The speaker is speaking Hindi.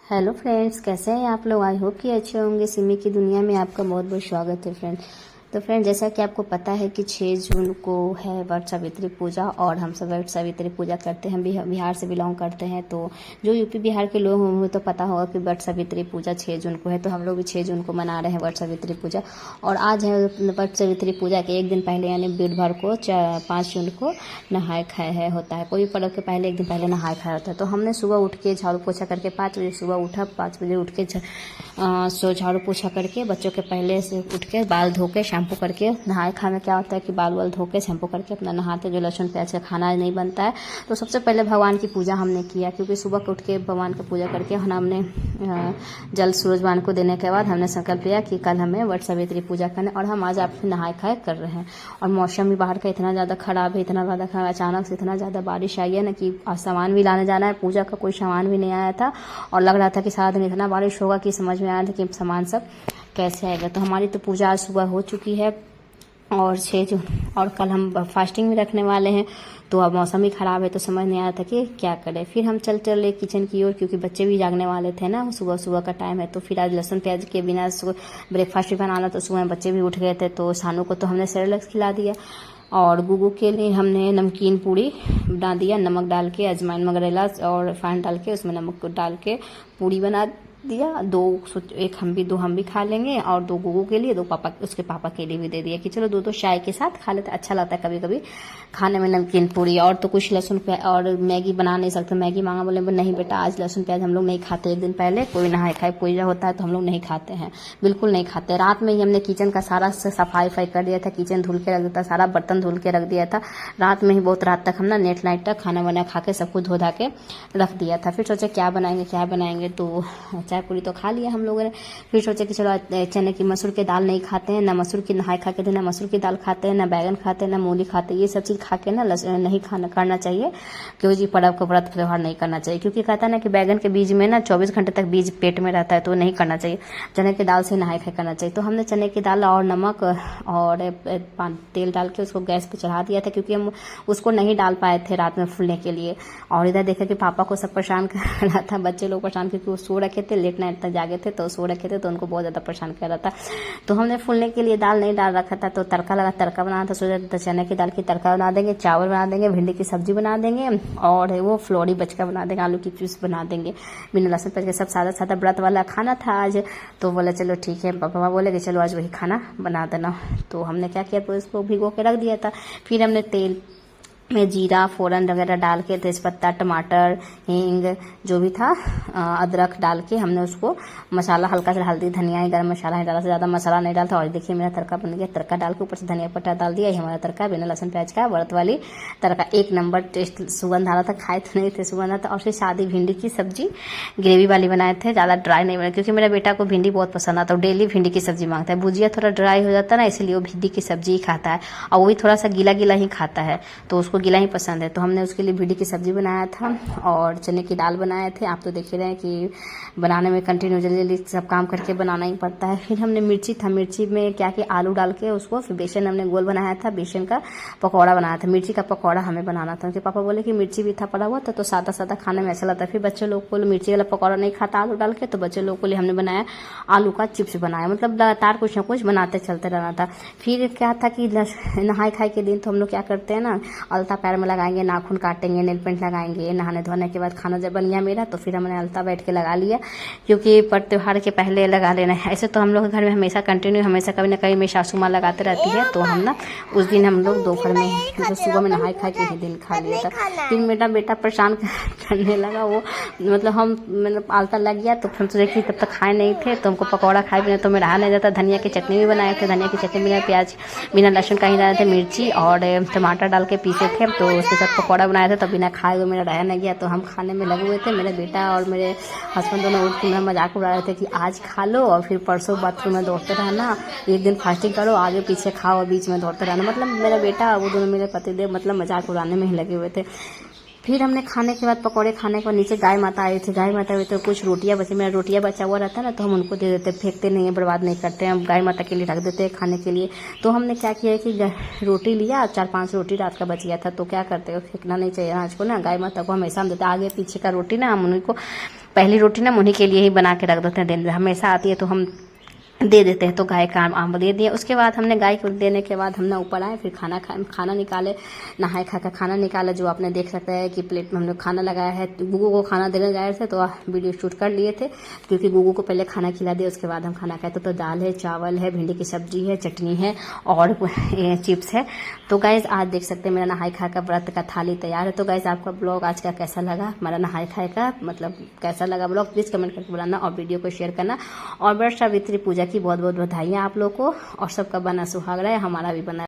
हेलो फ्रेंड्स, कैसे हैं आप लोग। आई होप कि अच्छे होंगे। सिमी की दुनिया में आपका बहुत बहुत स्वागत है फ्रेंड्स। तो फ्रेंड, जैसा कि आपको पता है कि 6 जून को है वट सावित्री पूजा और हम सब वट सावित्री पूजा करते हैं। बिहार से बिलोंग करते हैं, तो जो यूपी बिहार के लोग होंगे तो पता होगा कि वट सावित्री पूजा 6 जून को है। तो हम लोग भी 6 जून को मना रहे हैं वट सावित्री पूजा। और आज है वट सावित्री पूजा के एक दिन पहले यानी बुधवार को 5 जून को नहाए खाए है होता है। कोई भी पर्व के पहले एक दिन पहले नहाए खाए होता है। तो हमने सुबह उठ के झाड़ू पोछा करके 5 बजे सुबह उठा। 5 बजे उठ के झाड़ू पोछा करके बच्चों के पहले से उठ के बाल धो के शैम्पू करके नहाए। खाने क्या होता है कि बाल वाल धो के शैम्पू करके अपना नहाते, जो लहसुन प्याज का खाना नहीं बनता है। तो सबसे पहले भगवान की पूजा हमने किया, क्योंकि सुबह को उठ के भगवान की पूजा करके हमने जल सूरज भगवान को देने के बाद हमने संकल्प लिया कि कल हमें वट सावित्री पूजा करना। और हम आज आप नहाए खाए कर रहे हैं। और मौसम भी बाहर का इतना ज़्यादा ख़राब है, इतना ज़्यादा खराब, अचानक से इतना ज़्यादा बारिश आई है ना कि आज सामान भी लाने जाना है। पूजा का कोई सामान भी नहीं आया था और लग रहा था कि सारा दिन इतना बारिश होगा कि समझ में आया था कि सामान सब कैसे आएगा। तो हमारी तो पूजा आज सुबह हो चुकी है और 6 जून और कल हम फास्टिंग भी रखने वाले हैं। तो अब मौसम ही ख़राब है तो समझ नहीं आ रहा था कि क्या करें। फिर हम चले किचन की ओर, क्योंकि बच्चे भी जागने वाले थे ना, सुबह सुबह का टाइम है। तो फिर आज लहसुन प्याज के बिना ब्रेकफास्ट भी बनाना, तो सुबह बच्चे भी उठ गए थे। तो सानू को तो हमने सेरेलैक्स खिला दिया और गुगू के लिए हमने नमकीन पूड़ी बना दिया, नमक डाल के, अजवाइन मगरेला और फाइन डाल के उसमें नमक डाल के पूड़ी बना दिया। एक दो हम भी खा लेंगे और 2 गुगू के लिए, 2 पापा उसके पापा के लिए भी दे दिया कि चलो 2 चाय के साथ खा लेते, अच्छा लगता है कभी कभी खाने में नमकीन पूड़ी। और तो कुछ लहसुन प्याज और मैगी बना नहीं सकते। मैगी मांगा, बोले नहीं बेटा आज लहसुन प्याज हम लोग नहीं खाते। एक दिन पहले कोई नहाए खाए पूजा होता है तो हम लोग नहीं खाते हैं, बिल्कुल नहीं खाते। रात में ही हमने किचन का सारा सफाई कर दिया था, किचन धुल के रख दिया था, सारा बर्तन धुल के रख दिया था। रात में ही बहुत रात तक हम ना नेट नाइट तक खाना वाना खा के सब कुछ धो धा के रख दिया था। फिर सोचे क्या बनाएंगे तो चाय पूरी तो खा लिया हम लोगों ने। फिर सोचे कि चलो चने की मसूर की दाल नहीं खाते हैं, ना मसूर की नहाए खा के थे, ना मसूर की दाल खाते हैं, ना बैगन खाते हैं, ना मूली खाते हैं। ये सब चीज़ खा के ना नहीं करना चाहिए, क्योंकि जी पर्व को व्रत त्यौहार नहीं करना चाहिए। क्योंकि कहता है ना कि बैगन के बीज में ना 24 घंटे तक बीज पेट में रहता है, तो नहीं करना चाहिए। चने की दाल से नहाए खाए करना चाहिए। तो हमने चने की दाल और नमक और तेल डाल के उसको गैस पे चढ़ा दिया था, क्योंकि हम उसको नहीं डाल पाए थे रात में फूलने के लिए। और इधर देखा कि पापा को सब परेशान कर रहा था, बच्चे लोग परेशान, क्योंकि वो सो रखे थे, लेट नाइट तक जागे थे, तो सो रखे थे, तो उनको बहुत ज़्यादा परेशान कर रहा था। तो हमने फूलने के लिए दाल नहीं डाल रखा था, तो तड़का बनाना था। सोचा तो चने की दाल की तड़का बना देंगे, चावल बना देंगे, भिंडी की सब्जी बना देंगे और वो फ्लोरी बचका बना देंगे, आलू की चिप्स बना देंगे बिना लहसुन प्याज के। सब सादा सादा व्रत वाला खाना था आज। तो बोले चलो ठीक है, पापा बोले कि चलो आज वही खाना बना देना। तो हमने क्या किया, तो इसको भिगो के रख दिया था। फिर हमने तेल में जीरा फोरन वगैरह डाल के, तेज़पत्ता, टमाटर, हींग जो भी था, अदरक डाल के हमने उसको मसाला हल्का सा, हल्दी धनिया गरम मसाला नहीं डाला, से ज़्यादा मसाला नहीं डालता। और देखिए मेरा तड़का बन गया। तड़का डाल के ऊपर से धनिया पत्ता डाल दिया। ये हमारा तड़का बिना लहसुन प्याज का व्रत वाली तड़का, एक नंबर टेस्ट सुगंध आ रहा था। खाए तो नहीं थे, सुगंध आ था। और फिर सादी भिंडी की सब्जी ग्रेवी वाली बनाए थे, ज़्यादा ड्राई नहीं बनाए, क्योंकि मेरे बेटा को भिंडी बहुत पसंद आता है। डेली भिंडी की सब्जी मांगता है। भुजिया थोड़ा ड्राई हो जाता है ना, इसलिए वो भिंडी की सब्जी ही खाता है, और वो भी थोड़ा सा गीला गीला ही खाता है, तो उसको गीला ही पसंद है। तो हमने उसके लिए भिंडी की सब्जी बनाया था और चने की दाल बनाए थे। आप तो देख ही रहे हैं कि बनाने में कंटिन्यू जल्दी जल्दी सब काम करके बनाना ही पड़ता है। फिर हमने मिर्ची में क्या कि आलू डाल के उसको, फिर बेसन हमने गोल बनाया था, बेसन का पकौड़ा बनाया था। मिर्ची का पकौड़ा हमें बनाना था, उनके पापा बोले कि मिर्ची भी था पड़ा हुआ था, तो सादा सादा खाने में अच्छा लगता है। फिर बच्चे लोग को मिर्ची वाला पकौड़ा नहीं खाता आलू डाल के, तो बच्चे लोग को लिए हमने बनाया आलू का चिप्स बनाया। मतलब लगातार कुछ ना कुछ बनाते चलते रहना था। फिर क्या था कि नहाए खाए के दिन तो हम लोग क्या करते हैं ना, अलता पैर में लगाएंगे, नाखून काटेंगे, नेल पेंट लगाएंगे। नहाने धोने के बाद खाना जब बन गया मेरा, तो फिर हमने अलता बैठ के लगा लिया, क्योंकि पर्व त्योहार के पहले लगा लेना है। ऐसे तो हम लोग घर में हमेशा कंटिन्यू, हमेशा कभी ना कभी मेरी सासू माँ लगाते रहती है। तो हम ना उस दिन हम लोग दोपहर में, मतलब सुबह में नहाए खाए के ही दिन खा लिया था। फिर मेरा बेटा परेशान करने लगा, वो मतलब अलता लग गया, तो फिर सोचे कि तब तक खाए नहीं थे, तो हमको पकौड़ा खाए बिना तो मैं रहा नहीं जाता। धनिया की चटनी भी बनाए थे, धनिया की चटनी बिना प्याज बिना लहसुन का ही डाले थे, मिर्ची और टमाटर डाल के पीसे थे, तो उसके साथ पकौड़ा बनाया था। तो बिना खाए हुए मेरा रह नहीं गया, तो हम खाने में लगे हुए थे। मेरा बेटा और मेरे हस्बैंड दोनों उठ के मेरा मजाक उड़ा रहे थे कि आज खा लो और फिर परसों बाथरूम में दौड़ते रहना, एक दिन फास्टिंग करो, आगे पीछे खाओ और बीच में दौड़ते रहना। मतलब मेरा बेटा वो दोनों मेरे पतिदेव मतलब मजाक उड़ाने में ही लगे हुए थे। फिर हमने खाने के बाद पकौड़े खाने के बाद नीचे गाय माता आई थी। गाय माता हुई तो कुछ रोटियां बची, मेरा रोटियां बचा हुआ रहता है ना, तो हम उनको दे देते, फेंकते नहीं है, बर्बाद नहीं करते हैं, गाय माता के लिए रख देते हैं खाने के लिए। तो हमने क्या किया है कि रोटी लिया, 4-5 रोटी रात का बच गया था, तो क्या करते हो, फेंकना नहीं चाहिए अनाज को ना। गाय माता को हमेशा हम देते हैं, आगे पीछे का रोटी ना हम उन्हीं को, पहली रोटी ना हम उन्हीं के लिए ही बना के रख देते हैं, दिन में हमेशा आती है तो हम दे देते हैं। तो गाय का आम दे दिया। उसके बाद हमने गाय को देने के बाद हमने ऊपर आए, फिर खाना निकाले, नहाए खा कर खाना निकाला, जो आपने देख सकते हैं कि प्लेट में हमने खाना लगाया है। गुगू को खाना देने जा रहे थे तो वीडियो शूट कर लिए थे, क्योंकि गुगू को पहले खाना खिला दिया, उसके बाद हम खाना खाए। तो दाल है, चावल है, भिंडी की सब्जी है, चटनी है और चिप्स है। तो गाइज आज देख सकते हैं मेरा नहाए खा का व्रत का थाली तैयार है। तो गाइज आपका ब्लॉग आज का कैसा लगा, हमारा नहाए खाए का मतलब कैसा लगा ब्लॉग, प्लीज कमेंट करके बताना और वीडियो को शेयर करना। और वट सावित्री पूजा की बहुत बहुत बधाइयाँ आप लोग को, और सबका बना सुहाग रहा है, हमारा भी बना।